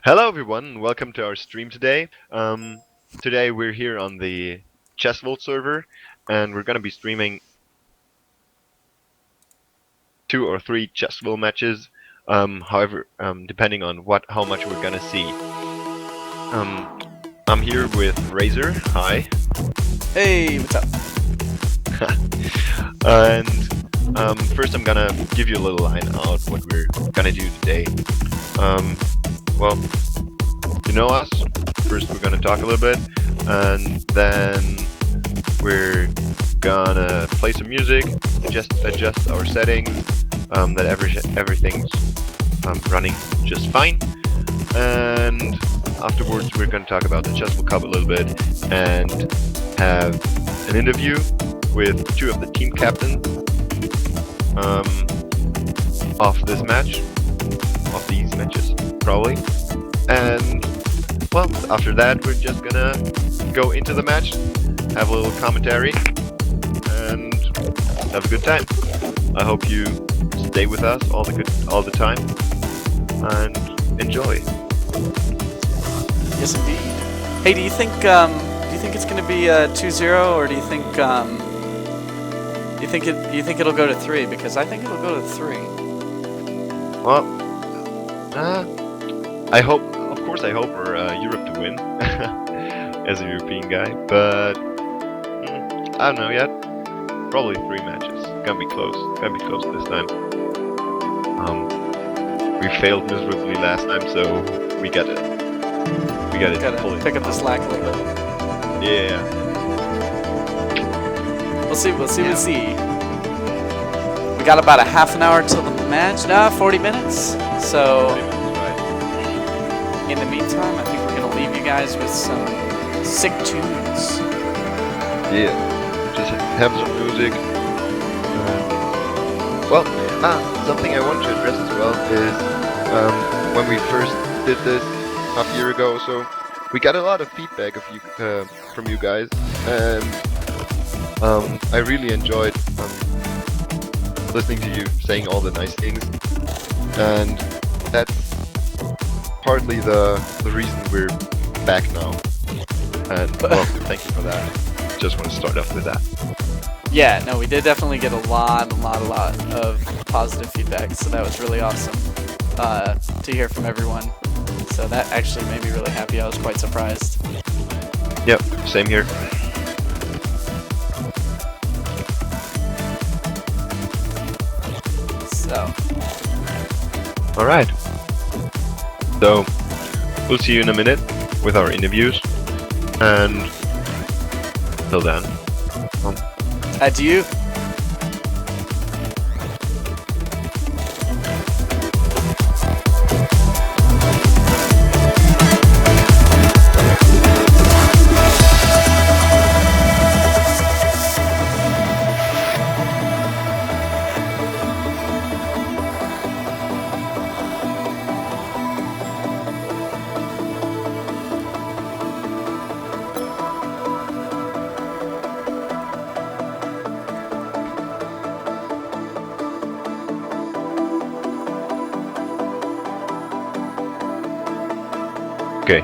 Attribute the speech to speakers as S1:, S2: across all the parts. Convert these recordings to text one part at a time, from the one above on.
S1: Hello, everyone, and welcome to our stream today. Today we're here on the ChesVal server, and we're going to be streaming 2 or 3 ChesVal matches. However, depending on how much we're going to see. I'm here with Razer. Hi.
S2: Hey, what's up?
S1: And first, I'm gonna give you a little line out what we're gonna do today. Well, you know us. First, we're gonna talk a little bit, and then we're gonna play some music, adjust our settings, that everything's running just fine, and afterwards we're gonna talk about the ChesVal Cup a little bit and have an interview with 2 of the team captains of this match, of these matches, probably. And, well, after that, we're just gonna go into the match, have a little commentary, and have a good time. I hope you stay with us all the time, and enjoy.
S2: Yes, indeed. Hey, do you think it's gonna be 2-0, or do you think it'll go to 3? Because I think it'll go to 3.
S1: Well, I hope, of course, I hope for Europe to win as a European guy, but I don't know yet. Probably 3 matches. Gonna be close. Gonna be close this time. We failed miserably last time, so we gotta pull it.
S2: Pick up the slack a little bit.
S1: Yeah.
S2: We'll see. We'll see. We got about a half an hour till the match. No, 40 minutes. So, in the meantime, I think we're gonna leave you guys with some sick tunes.
S1: Yeah. Just have some music. Well, something I want to address as well is when we first did this half a year ago or so, we got a lot of feedback from you guys, and I really enjoyed listening to you saying all the nice things, and that's partly the reason we're back now. And well, thank you for that. Just want to start off with that.
S2: Yeah, no, we did definitely get a lot of positive feedback, so that was really awesome to hear from everyone. So that actually made me really happy. I was quite surprised.
S1: Yep, same here.
S2: So.
S1: Alright. So, we'll see you in a minute with our interviews, and till then,
S2: adieu.
S1: okay.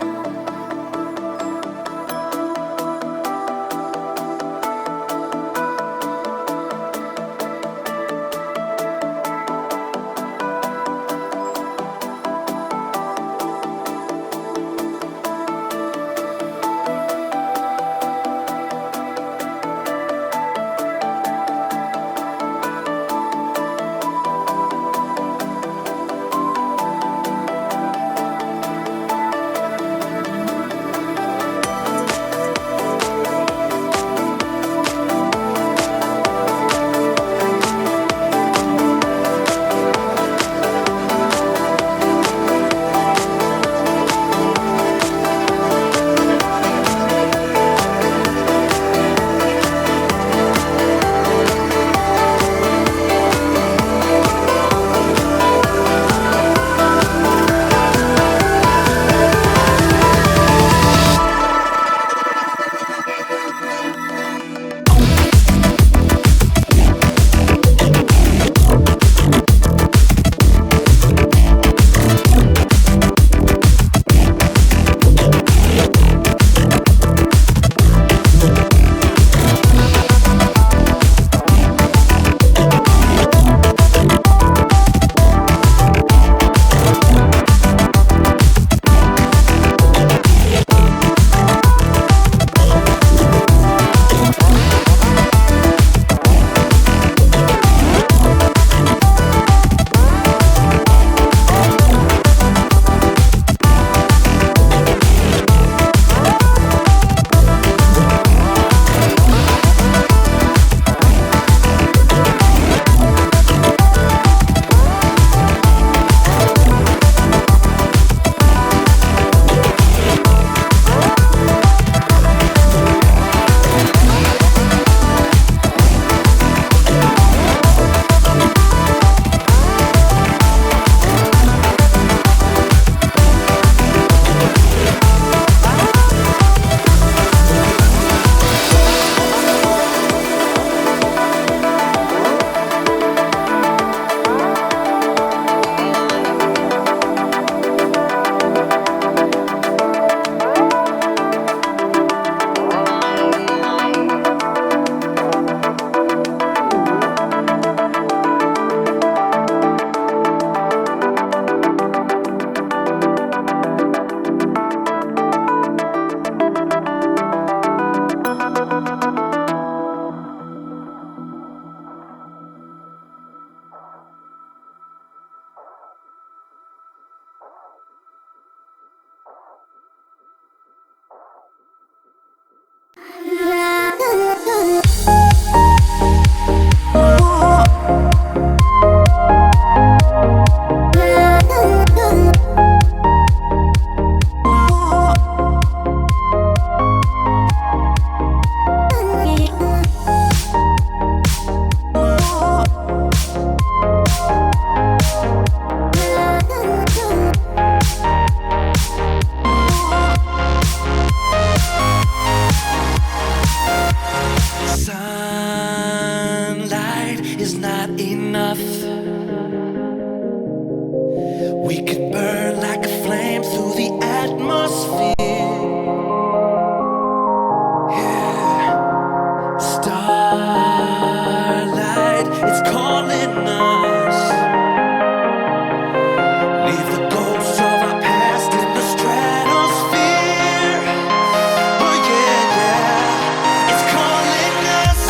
S3: We could burn like a flame through the atmosphere. Yeah. Starlight, it's calling us. Leave the ghosts of our past in the stratosphere. Oh yeah, yeah, it's calling us.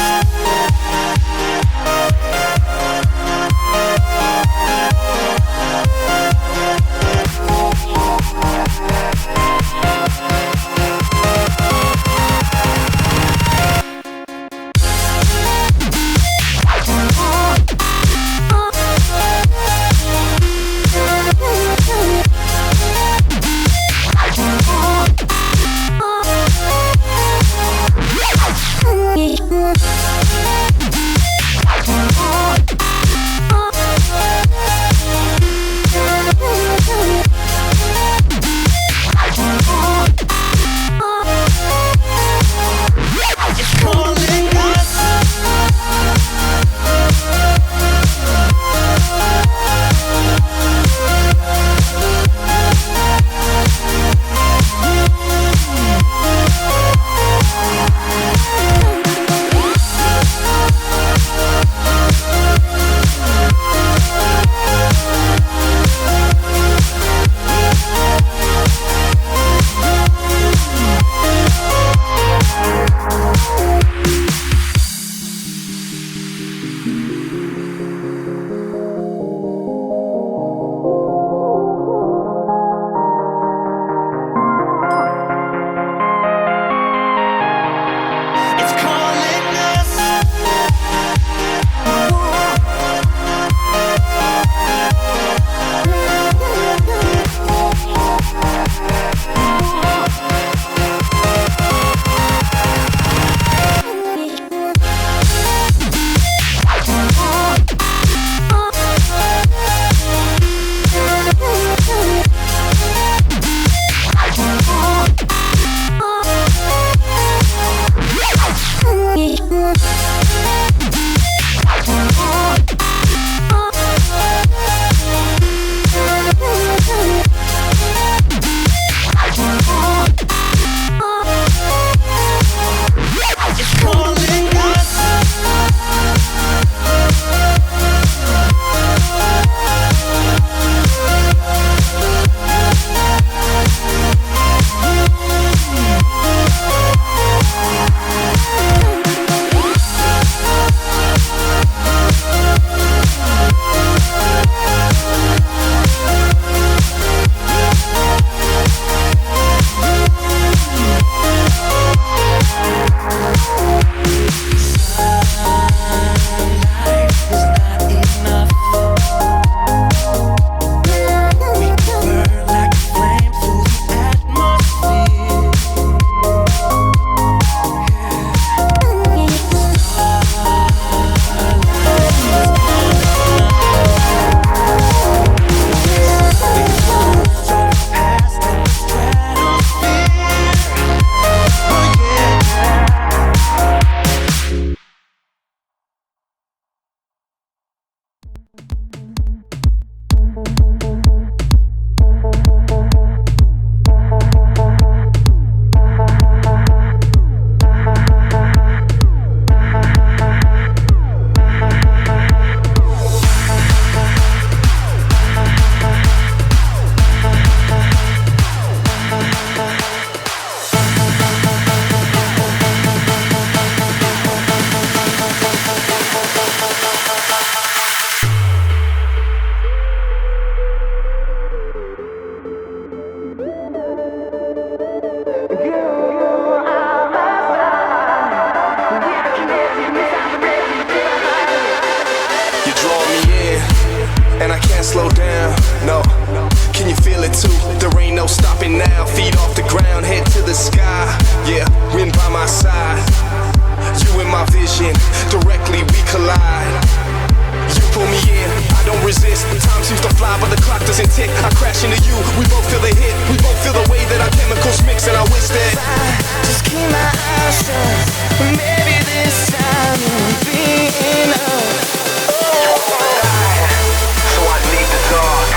S4: So I need the dark.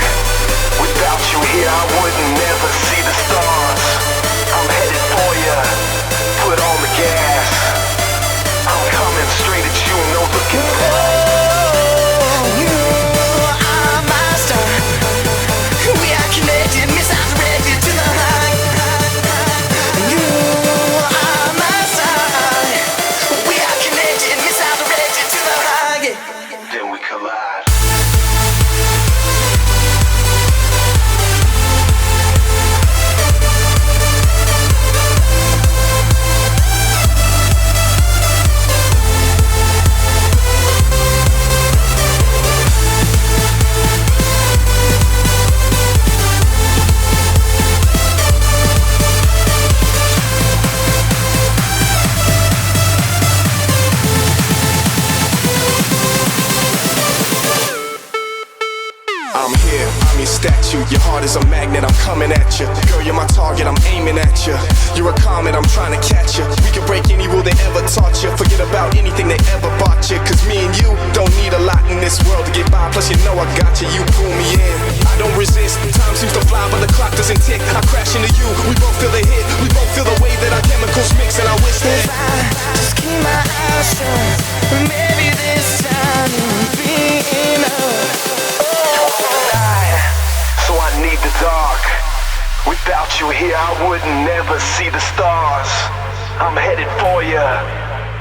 S4: Yeah, I'm your statue. Your heart is a magnet, I'm coming at you. Girl, you're my target, I'm aiming at you. You're a comet, I'm trying to catch you. We can break any rule they ever taught you. Forget about anything they ever bought you. Cause me and you don't need a lot in this world to get by. Plus you know I got you, you pull me in. I don't resist, time seems to fly but the clock doesn't tick. I crash into you, we both feel the hit. We both feel the way that our chemicals mix. And I wish that
S3: if I just keep my eyes shut, maybe this time it'll be enough.
S4: so I need the dark. Without you here, I would never see the stars. I'm headed for you,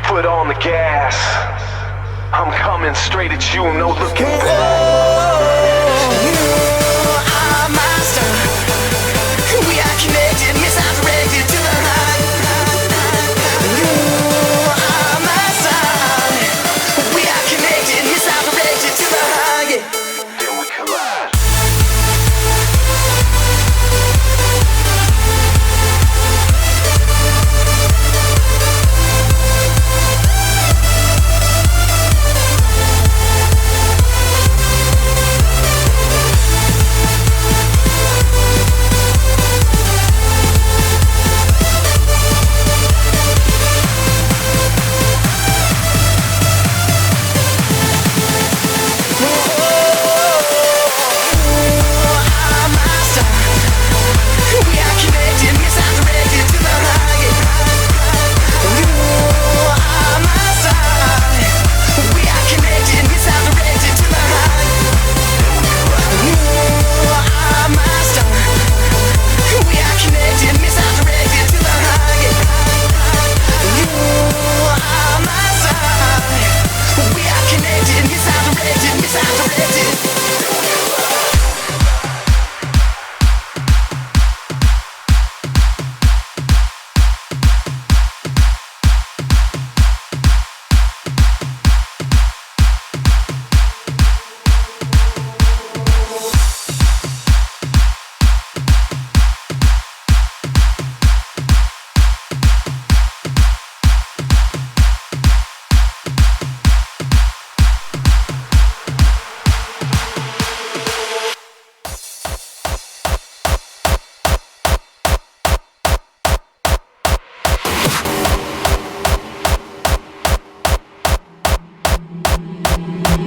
S4: foot on the gas. I'm coming straight at you, no looking back.
S3: You are my star. We are connected, misdirected to the high. You are my star. We are connected, misdirected to the high.
S4: Then we collide.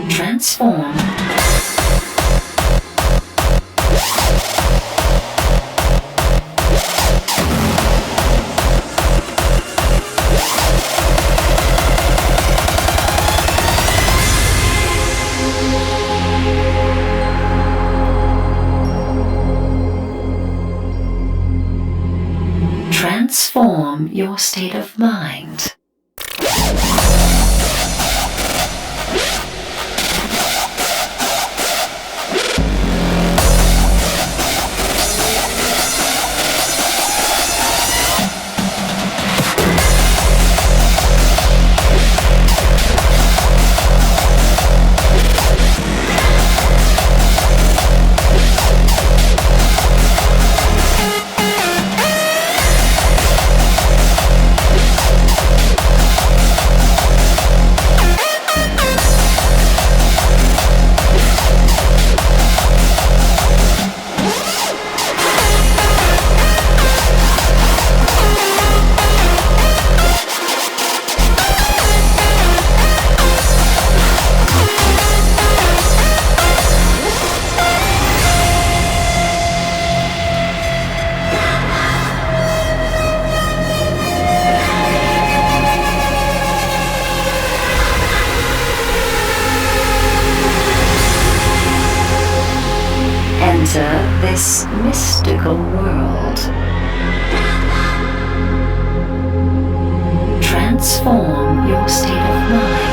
S5: Transform. Transform your state of mind. Enter this mystical world. Transform your state of mind.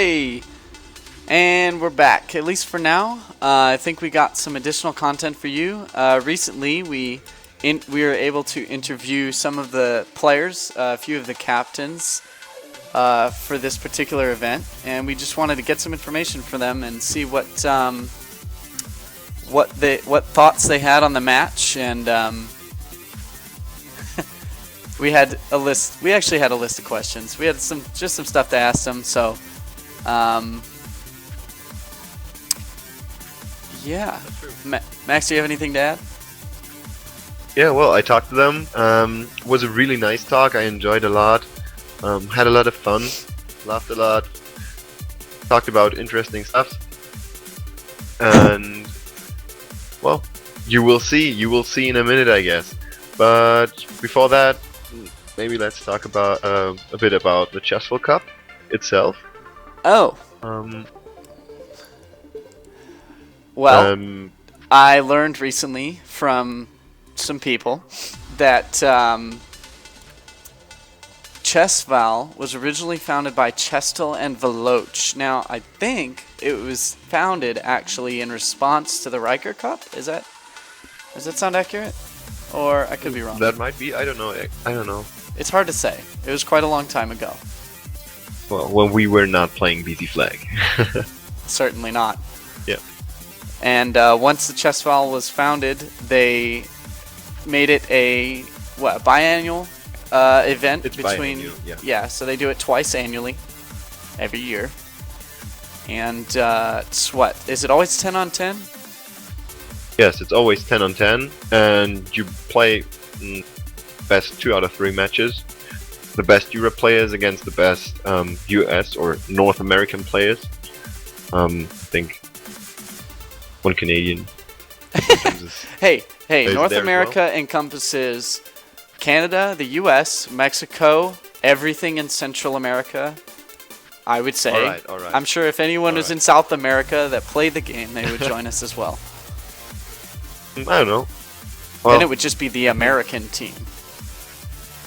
S2: Hey, and we're back, at least for now. I think we got some additional content for you. Recently, we were able to interview some of the players, a few of the captains for this particular event, and we just wanted to get some information for them and see what thoughts they had on the match. And we had a list. We actually had a list of questions. We had some stuff to ask them. So, yeah. Max, do you have anything to add?
S1: Yeah, well, I talked to them. Was a really nice talk. I enjoyed a lot. Had a lot of fun. Laughed a lot. Talked about interesting stuff. And well, you will see. You will see in a minute, I guess. But before that, maybe let's talk about a bit about the ChesVal Cup itself.
S2: Oh. Well, I learned recently from some people that ChesVal was originally founded by Chestel and Veloch. Now, I think it was founded actually in response to the Riker Cup. Does that sound accurate? Or I could be wrong.
S1: That might be. I don't know. I don't know.
S2: It's hard to say. It was quite a long time ago.
S1: Well, when we were not playing BT Flag.
S2: Certainly not.
S1: Yeah.
S2: And once the ChesVal was founded, they made it a biannual event.
S1: It's
S2: between
S1: biannual,
S2: yeah. So they do it twice annually, every year. And it's what? Is it always 10 on 10?
S1: Yes, it's always 10 on 10, and you play best 2 out of 3 matches. The best Europe players against the best US or North American players. I think one Canadian.
S2: Hey, North
S1: there as
S2: America encompasses Canada, the US, Mexico, everything in Central America, I would say.
S1: All right.
S2: I'm sure if anyone was in South America that played the game, they would join us as well.
S1: I don't know. Well,
S2: Then it would just be the American team.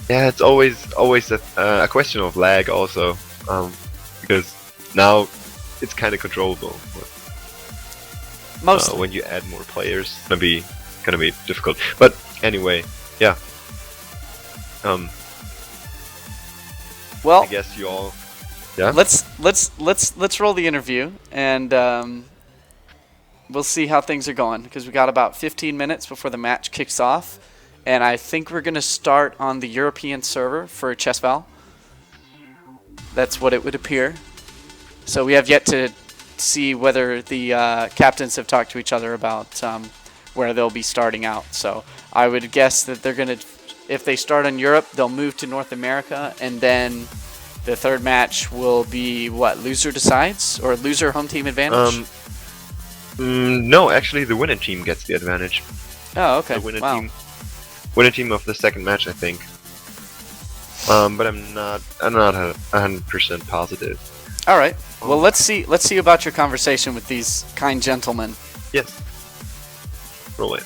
S1: yeah, it's always a question of lag also, because now it's kind of controllable.
S2: Mostly.
S1: When you add more players, it's gonna be difficult. But anyway, yeah.
S2: Well,
S1: I guess you all. Yeah.
S2: let's roll the interview, and we'll see how things are going, because we got about 15 minutes before the match kicks off, and I think we're gonna start on the European server for ChesVal. That's what it would appear. So we have yet to see whether the captains have talked to each other about where they'll be starting out. So I would guess that they're gonna, if they start in Europe, they'll move to North America, and then the third match will be what, loser decides, or loser home team advantage?
S1: No, actually, the winning team gets the advantage.
S2: Oh, okay.
S1: The winning team of the second match, I think. But I'm not 100% positive.
S2: All right. Well, let's see about your conversation with these kind gentlemen.
S1: Yes. Roll it.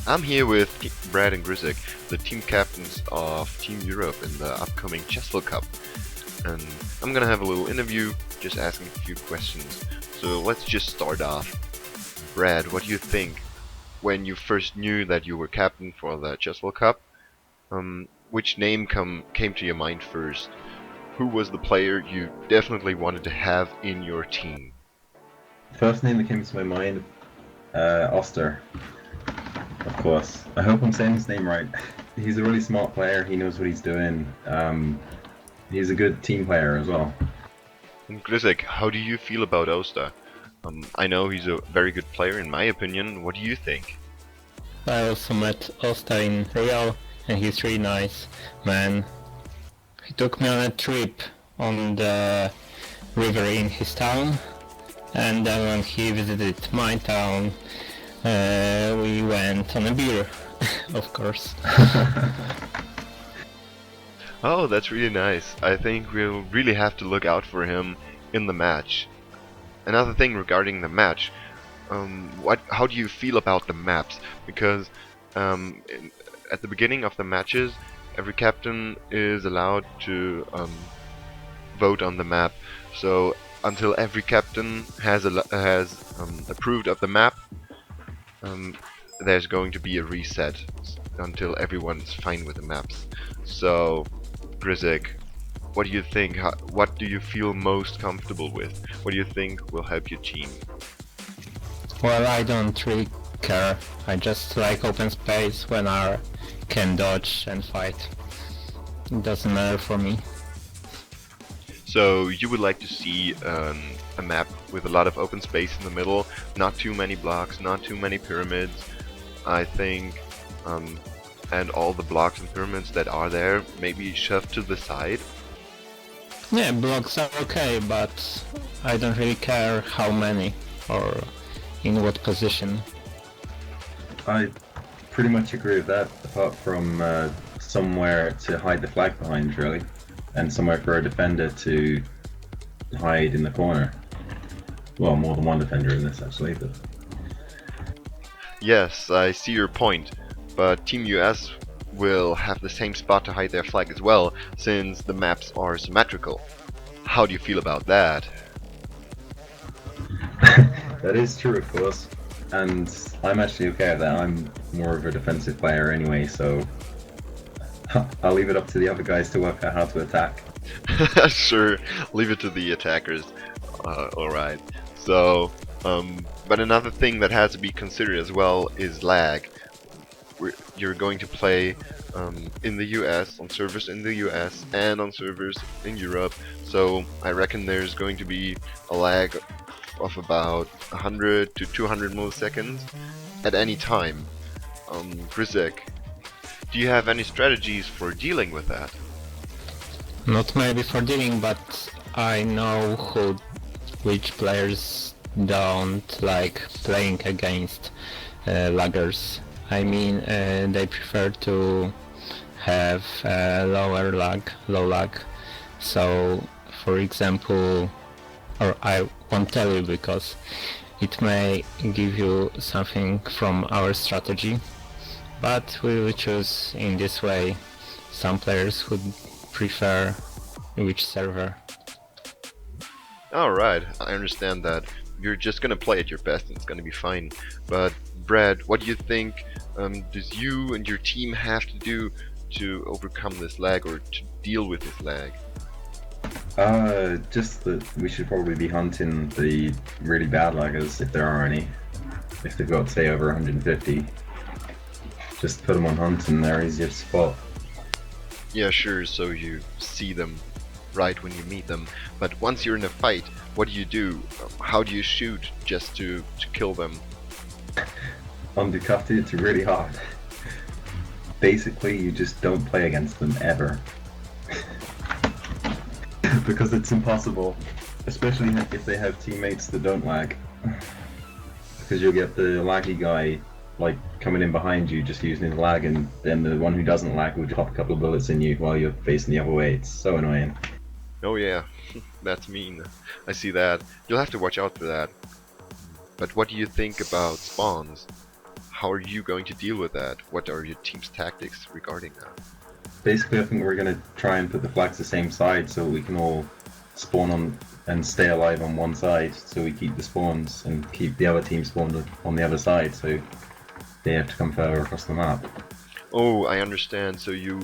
S1: I'm here with Brad and Grizek, the team captains of Team Europe in the upcoming ChesVal Cup. And I'm gonna have a little interview, just asking a few questions. So let's just start off. Brad, what do you think when you first knew that you were captain for the ChesVal Cup? Which name came to your mind first? Who was the player you definitely wanted to have in your team?
S6: First name that came to my mind, Oster. Of course. I hope I'm saying his name right. He's a really smart player. He knows what he's doing. He's a good team player as well.
S1: And Grizek, how do you feel about Oster? I know he's a very good player in my opinion. What do you think?
S7: I also met Oster in Real, and he's really nice man. He took me on a trip on the river in his town, and then when he visited my town, we went on a beer, of course.
S1: Oh, that's really nice. I think we'll really have to look out for him in the match. Another thing regarding the match, how do you feel about the maps? Because at the beginning of the matches, every captain is allowed to vote on the map. So until every captain has approved of the map, there's going to be a reset until everyone's fine with the maps. So, Grizek, what do you think? What do you feel most comfortable with? What do you think will help your team?
S7: Well, I don't really care. I just like open space when I can dodge and fight. It doesn't matter for me.
S1: So you would like to see a map with a lot of open space in the middle, not too many blocks, not too many pyramids, I think, and all the blocks and pyramids that are there maybe shoved to the side.
S7: Yeah, blocks are okay, but I don't really care how many or in what position.
S6: I pretty much agree with that, apart from somewhere to hide the flag behind, really, and somewhere for a defender to hide in the corner. Well, more than one defender in this, actually, but...
S1: Yes, I see your point, but Team US will have the same spot to hide their flag as well, since the maps are symmetrical. How do you feel about that?
S6: That is true, of course, and I'm actually okay with that. I'm more of a defensive player anyway, so I'll leave it up to the other guys to work out how to attack.
S1: Sure, leave it to the attackers. Alright. So, but another thing that has to be considered as well is lag. You're going to play in the US, on servers in the US, and on servers in Europe. So I reckon there's going to be a lag of about 100 to 200 milliseconds at any time. Grizek, do you have any strategies for dealing with that?
S7: Not maybe for dealing, but I know which players don't like playing against laggers. I mean, they prefer to have low lag. So, for example, or I won't tell you because it may give you something from our strategy, but we will choose in this way. Some players would prefer which server.
S1: Alright, I understand that. You're just gonna play at your best and it's gonna be fine. But Brad, what do you think does you and your team have to do to overcome this lag or to deal with this lag?
S6: Just that we should probably be hunting the really bad laggers, if there are any. If they've got, say, over 150. Just put them on hunt and they're easier to spot.
S1: Yeah, sure, so you see them right when you meet them. But once you're in a fight, what do you do? How do you shoot just to kill them?
S6: On Ducati, it's really hard. Basically, you just don't play against them ever. Because it's impossible. Especially if they have teammates that don't lag. Because you'll get the laggy guy like coming in behind you just using his lag, and then the one who doesn't lag will drop a couple of bullets in you while you're facing the other way. It's so annoying.
S1: Oh yeah, that's mean. I see that. You'll have to watch out for that. But what do you think about spawns? How are you going to deal with that? What are your team's tactics regarding that?
S6: Basically, I think we're going to try and put the flags the same side so we can all spawn on and stay alive on one side, so we keep the spawns and keep the other team spawned on the other side, so they have to come further across the map.
S1: Oh, I understand. So you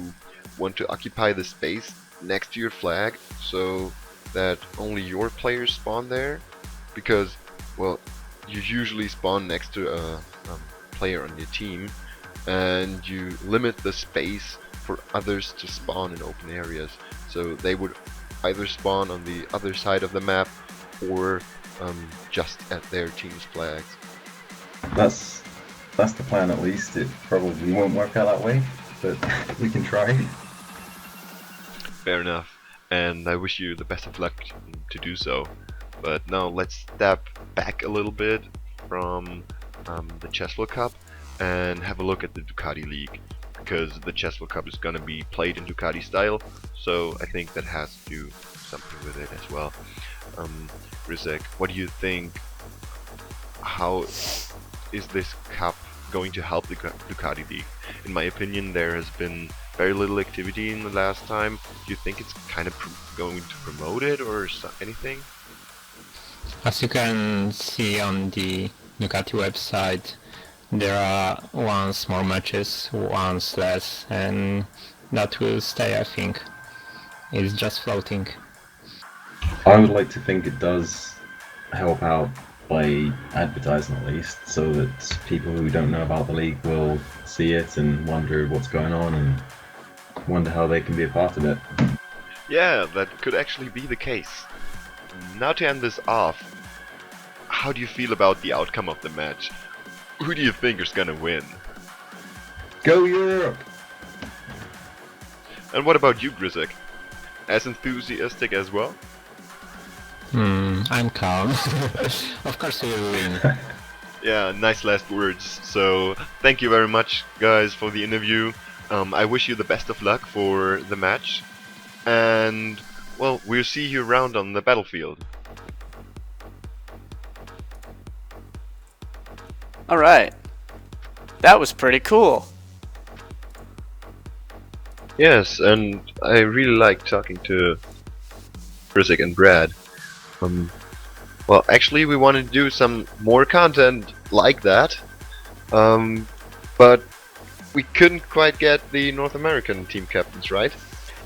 S1: want to occupy the space next to your flag so that only your players spawn there? Because, well, you usually spawn next to a player on your team, and you limit the space for others to spawn in open areas. So they would either spawn on the other side of the map or just at their team's flags.
S6: That's the plan, at least. It probably won't work out that way, but we can try.
S1: Fair enough, and I wish you the best of luck to do so. But now let's step back a little bit from the ChesVal Cup and have a look at the Ducati League, because the ChesVal Cup is going to be played in Ducati style, so I think that has to do something with it as well. Rizek, what do you think? How is this cup going to help the Ducati League? In my opinion, there has been very little activity in the last time. Do you think it's kind of going to promote it or anything?
S7: As you can see on the Ducati website, there are once more matches, once less, and that will stay, I think. It's just floating.
S6: I would like to think it does help out by advertising at least, so that people who don't know about the league will see it and wonder what's going on and wonder how they can be a part of it.
S1: Yeah, that could actually be the case. Now to end this off, how do you feel about the outcome of the match? Who do you think is gonna win?
S6: Go Europe!
S1: And what about you, Grizek? As enthusiastic as well?
S7: I'm calm. Of course we will win.
S1: Yeah, nice last words. So, thank you very much, guys, for the interview. I wish you the best of luck for the match. And, well, we'll see you around on the battlefield.
S2: Alright. That was pretty cool.
S1: Yes, and I really like talking to Grizek and Brad. Well, actually, we want to do some more content like that. But we couldn't quite get the North American team captains, right?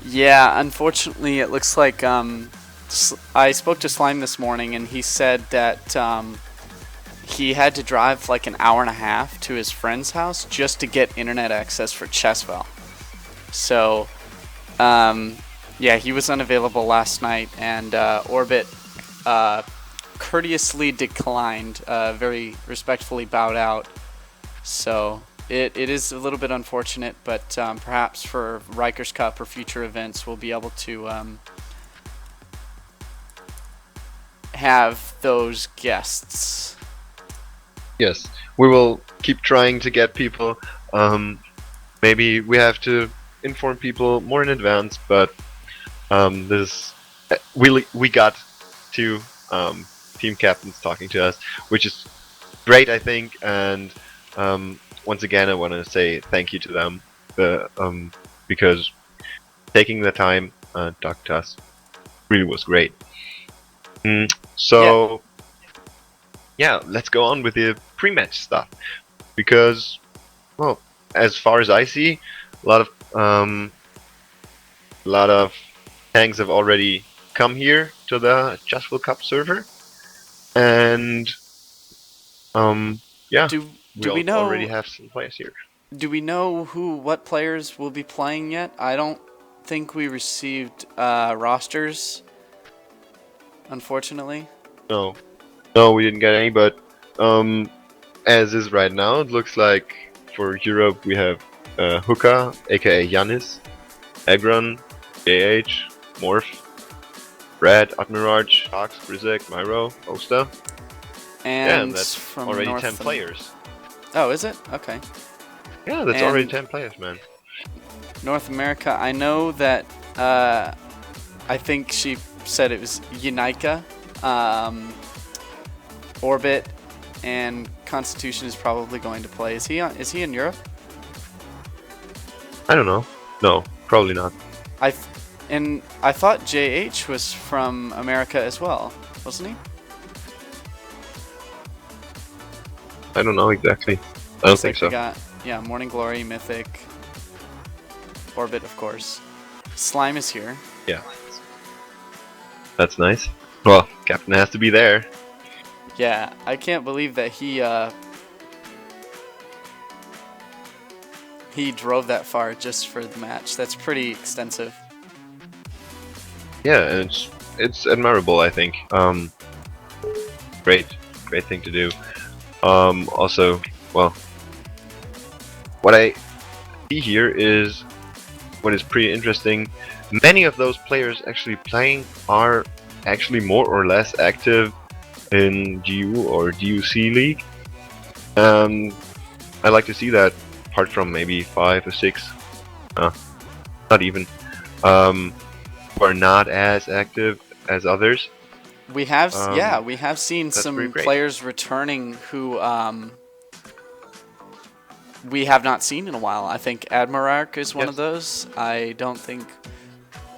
S2: Yeah, unfortunately, it looks like I spoke to Slime this morning, and he said that he had to drive like an hour and a half to his friend's house just to get internet access for ChesVal. So, yeah, he was unavailable last night, and Orbit courteously declined, very respectfully bowed out. So it is a little bit unfortunate, but perhaps for Rikers Cup or future events, we'll be able to have those guests.
S1: Yes, we will keep trying to get people. Maybe we have to inform people more in advance, but we got two team captains talking to us, which is great, I think. And once again, I want to say thank you to them because taking the time to talk to us really was great. So yeah, let's go on with the pre-match stuff, because, well, as far as I see, a lot of tanks have already come here to the ChesVal Cup server, and yeah,
S2: Do we know
S1: already have some players here.
S2: Do we know what players will be playing yet? I don't think we received rosters, unfortunately.
S1: No, we didn't get any, but as is right now, it looks like for Europe we have Hookah, aka Yanis, Egron, JH, Morph, Brad, Admiraj, Fox, Grizek, Myro, Osta.
S2: And
S1: yeah, that's
S2: from
S1: already
S2: North
S1: 10 players.
S2: Oh, is it? Okay.
S1: Yeah, that's already 10 players, man.
S2: North America, I know that, I think she said it was Unica, Orbit, and Constitution is probably going to play. Is he in Europe?
S1: I don't know. No, probably not.
S2: I thought JH was from America as well, wasn't he?
S1: I don't know exactly. I don't think so.
S2: We got, yeah, Morning Glory, Mythic, Orbit, of course. Slime is here.
S1: Yeah. That's nice. Well, Captain has to be there.
S2: Yeah, I can't believe that he drove that far just for the match. That's pretty extensive.
S1: Yeah, and it's admirable, I think. Great thing to do. Also, well, what I see here is what is pretty interesting. Many of those players actually playing are actually more or less active in GU or DUC League. I like to see that, apart from maybe 5 or 6, not even, who are not as active as others.
S2: We have, yeah, we have seen some
S1: pretty great.
S2: players returning who we have not seen in a while. I think Admirarch is one
S1: Yes.
S2: of those. I don't think.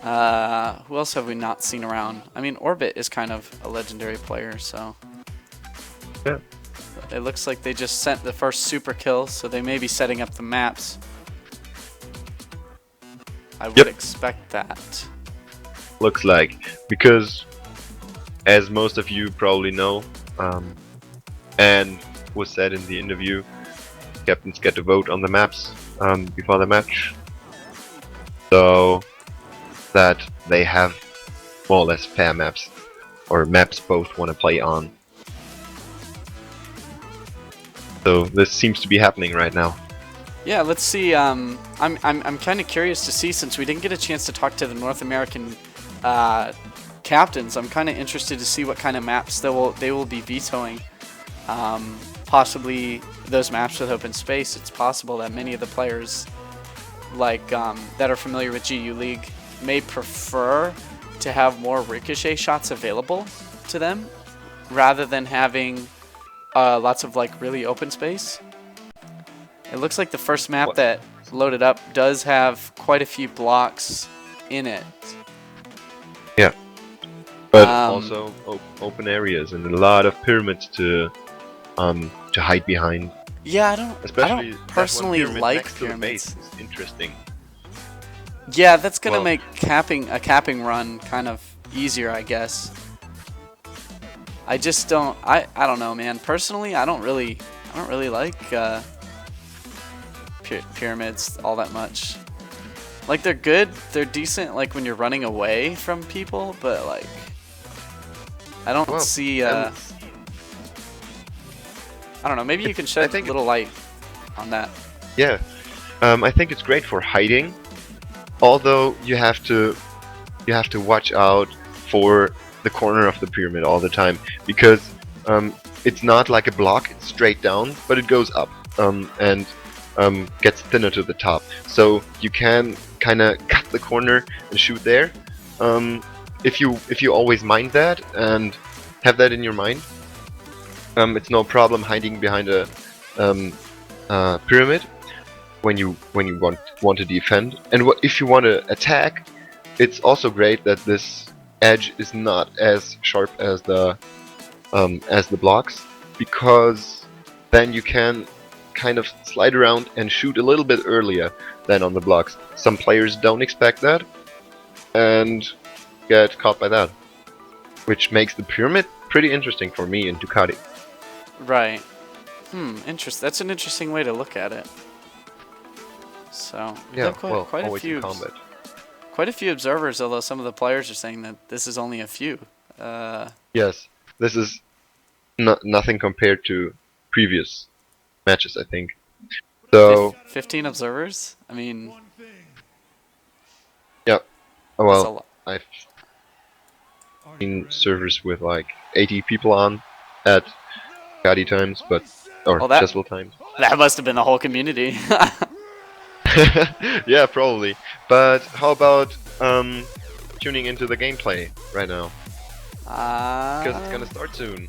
S2: Who else have we not seen around? I mean, Orbit is kind of a legendary player, so.
S1: Yeah.
S2: It looks like they just sent the first super kill, so they may be setting up the maps. I would
S1: Yep.
S2: expect that.
S1: Looks like, because as most of you probably know, and was said in the interview, captains get to vote on the maps before the match, so that they have more or less fair maps, or maps both want to play on. So this seems to be happening right now.
S2: Yeah, let's see. I'm kind of curious to see, since we didn't get a chance to talk to the North American captains. I'm kind of interested to see what kind of maps they will be vetoing. Possibly those maps with open space. It's possible that many of the players, like that are familiar with GU League, may prefer to have more ricochet shots available to them, rather than having lots of like really open space. It looks like the first map that loaded up does have quite a few blocks in it.
S1: Yeah, but also open areas and a lot of pyramids to hide behind.
S2: Yeah, I don't
S1: Especially that one
S2: personally
S1: pyramid
S2: like
S1: next to the
S2: pyramids.
S1: base is interesting.
S2: Yeah, that's gonna
S1: Well-
S2: make a capping run kind of easier, I guess. I just don't. I don't know, man. Personally, I don't really like pyramids all that much. Like, they're good, they're decent, like when you're running away from people, but like, I don't
S1: Well,
S2: see. I don't know. Maybe you can shed a
S1: think-
S2: little light on that.
S1: Yeah, I think it's great for hiding. Although you have to watch out for the corner of the pyramid all the time, because it's not like a block; it's straight down, but it goes up and gets thinner to the top. So you can kind of cut the corner and shoot there. If you always mind that and have that in your mind, it's no problem hiding behind a pyramid when you want to defend. And if you want to attack, it's also great that this edge is not as sharp as the blocks, because then you can kind of slide around and shoot a little bit earlier than on the blocks. Some players don't expect that and get caught by that, which makes the pyramid pretty interesting for me in Ducati.
S2: Right. That's an interesting way to look at it. So
S1: Yeah,
S2: quite a
S1: always
S2: few
S1: in combat.
S2: quite a few observers, although some of the players are saying that this is only a few.
S1: Yes, this is nothing compared to previous matches, I think. So
S2: 15 observers? I mean,
S1: yeah,
S2: that's a
S1: well,
S2: lot.
S1: I've seen servers with like 80 people on at Ducati times, or
S2: Oh, that-
S1: ChesVal times.
S2: That must have been the whole community.
S1: Yeah, probably. But how about tuning into the gameplay right now? Because it's gonna start soon.